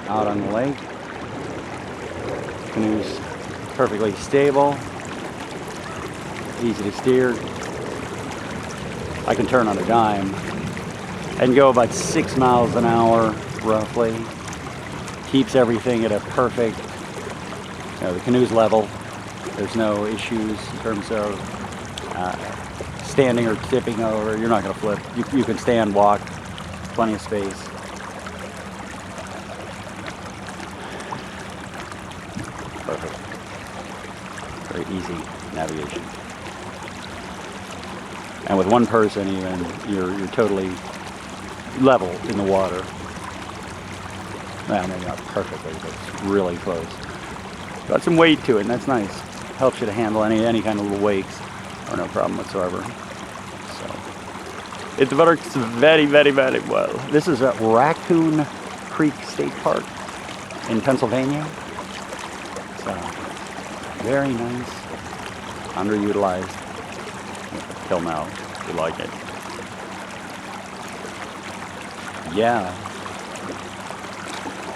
out on the lake. Canoe's perfectly stable, easy to steer. I can turn on a dime and go about 6 miles an hour roughly. Keeps everything at a perfect, the canoe's level. There's no issues in terms of standing or tipping over. You're not going to flip. You can stand, walk, plenty of space. Perfect. Very easy navigation. And with one person even, you're totally level in the water. Well, maybe not perfectly, but it's really close. Got some weight to it, and that's nice. Helps you to handle any kind of little wakes, or no problem whatsoever. So it works very, very, very well. This is at Raccoon Creek State Park in Pennsylvania. So very nice, underutilized till now. If you like it. Yeah.